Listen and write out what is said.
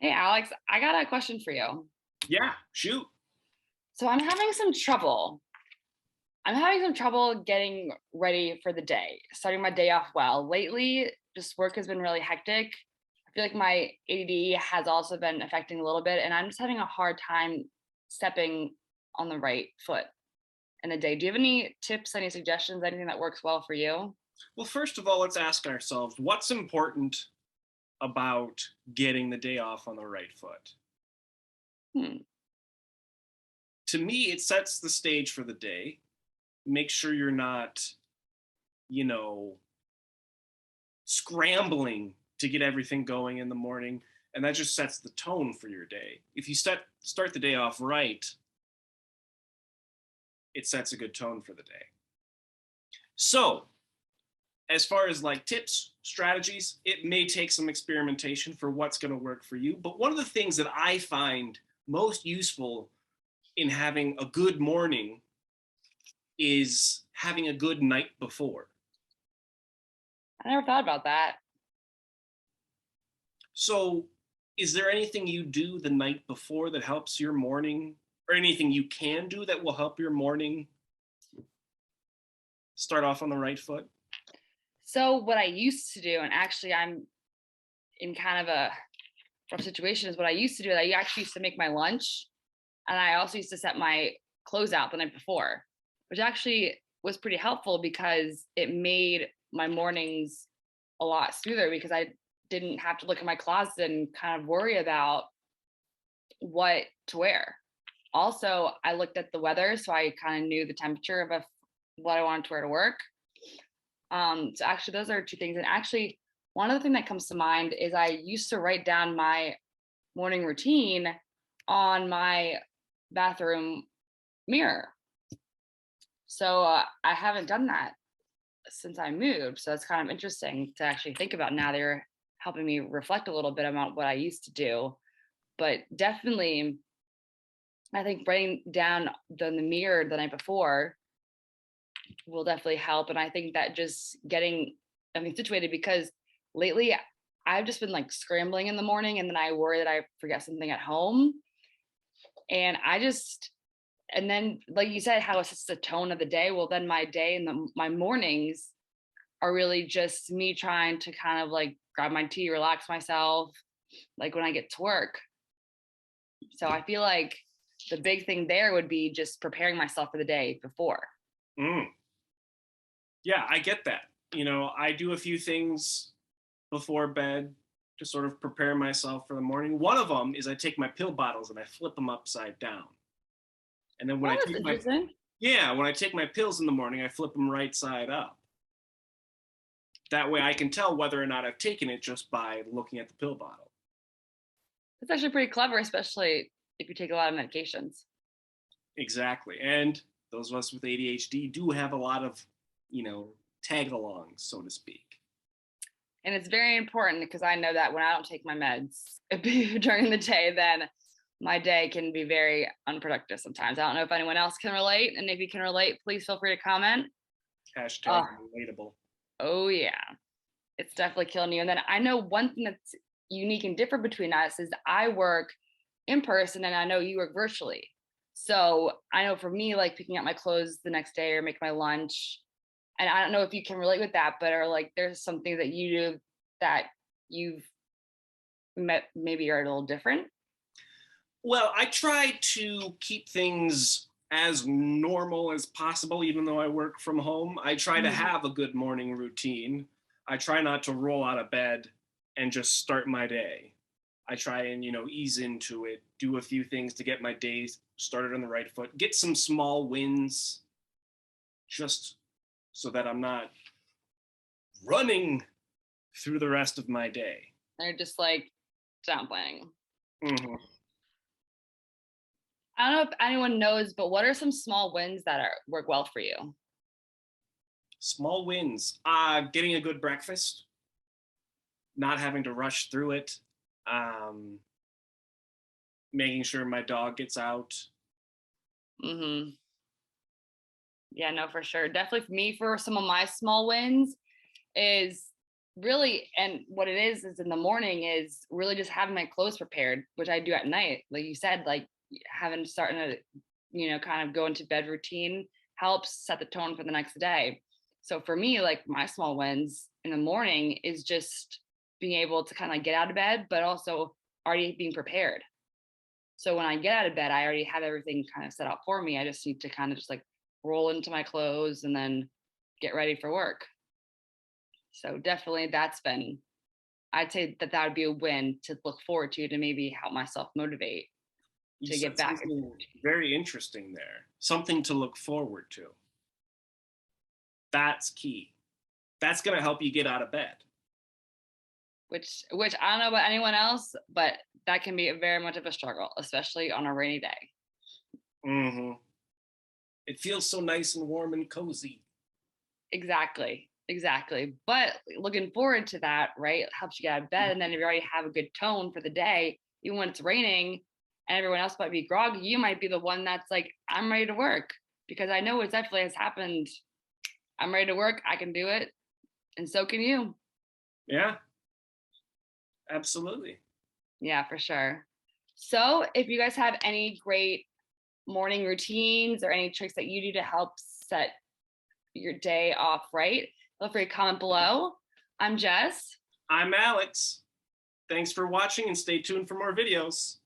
Hey Alex, I got a question for you. Yeah, shoot. So I'm having some trouble getting ready for the day, starting my day off well. Lately, just work has been really hectic. I feel like my ADD has also been affecting a little bit, and I'm just having a hard time stepping on the right foot in the day. Do you have any tips, any suggestions, anything that works well for you? Well, first of all, let's ask ourselves what's important about getting the day off on the right foot? Hmm. To me, it sets the stage for the day. Make sure you're not, you know, scrambling to get everything going in the morning, and that just sets the tone for your day. If you start the day off right, it sets a good tone for the day. So, as far as like tips, strategies, it may take some experimentation for what's going to work for you. But one of the things that I find most useful in having a good morning is having a good night before. I never thought about that. So, is there anything you do the night before that helps your morning, or anything you can do that will help your morning start off on the right foot? So what I used to do, and actually I'm in kind of a rough situation, is what I used to do. I actually used to make my lunch, and I also used to set my clothes out the night before, which actually was pretty helpful because it made my mornings a lot smoother because I didn't have to look in my closet and kind of worry about what to wear. Also, I looked at the weather, so I kind of knew the temperature of what I wanted to wear to work. So actually, those are two things. And actually, one other thing that comes to mind is I used to write down my morning routine on my bathroom mirror. So I haven't done that since I moved. So it's kind of interesting to actually think about now. They're helping me reflect a little bit about what I used to do. But definitely, I think writing down the mirror the night before will definitely help. And I think that just getting, I mean, situated because lately I've just been like scrambling in the morning and then I worry that I forget something at home. And and then like you said, how it's just the tone of the day. Well, then my day and my mornings are really just me trying to kind of like grab my tea, relax myself, like when I get to work. So I feel like the big thing there would be just preparing myself for the day before. Mm, yeah, I get that. I do a few things before bed to sort of prepare myself for the morning. One of them is I take my pill bottles and I flip them upside down. And then Oh, that's interesting. when I take my pills in the morning, I flip them right side up. That way I can tell whether or not I've taken it just by looking at the pill bottle. That's actually pretty clever, especially if you take a lot of medications. Exactly. And those of us with ADHD do have a lot of, you know, tag alongs, so to speak. And it's very important because I know that when I don't take my meds during the day, then my day can be very unproductive sometimes. I don't know if anyone else can relate. And if you can relate, please feel free to comment. Hashtag Oh, relatable. oh yeah. It's definitely killing you. And then I know one thing that's unique and different between us is I work in person and I know you work virtually. So I know for me, like picking up my clothes the next day or make my lunch, and I don't know if you can relate with that, but are like there's some things that you do that you've met maybe are a little different. Well, I try to keep things as normal as possible, even though I work from home. I try to Mhm. have a good morning routine. I try not to roll out of bed and just start my day. I try and, ease into it, do a few things to get my day started on the right foot, get some small wins just so that I'm not running through the rest of my day. They're just like downplaying. Mhm. I don't know if anyone knows, but what are some small wins that are work well for you? Small wins. Getting a good breakfast, not having to rush through it, um, making sure my dog gets out. Hmm. Yeah, no, for sure. Definitely for me, for some of my small wins is really, and what it is in the morning is really just having my clothes prepared, which I do at night. Like you said, like having starting to, kind of go into bed routine helps set the tone for the next day. So for me, like my small wins in the morning is just being able to kind of get out of bed, but also already being prepared. So when I get out of bed, I already have everything kind of set out for me. I just need to kind of just like roll into my clothes and then get ready for work. So definitely I'd say that that would be a win to look forward to maybe help myself motivate You to get said back. something very interesting there. Something to look forward to. That's key. That's going to help you get out of bed. Which I don't know about anyone else, but that can be very much of a struggle, especially on a rainy day. Mm-hmm. It feels so nice and warm and cozy. Exactly. But looking forward to that, right? It helps you get out of bed. And then if you already have a good tone for the day, even when it's raining and everyone else might be groggy, you might be the one that's like, I'm ready to work because I know it definitely has happened. I'm ready to work. I can do it. And so can you. Yeah, absolutely. Yeah, for sure. So if you guys have any great morning routines or any tricks that you do to help set your day off right, feel free to comment below. I'm Jess. I'm Alex. Thanks for watching and stay tuned for more videos.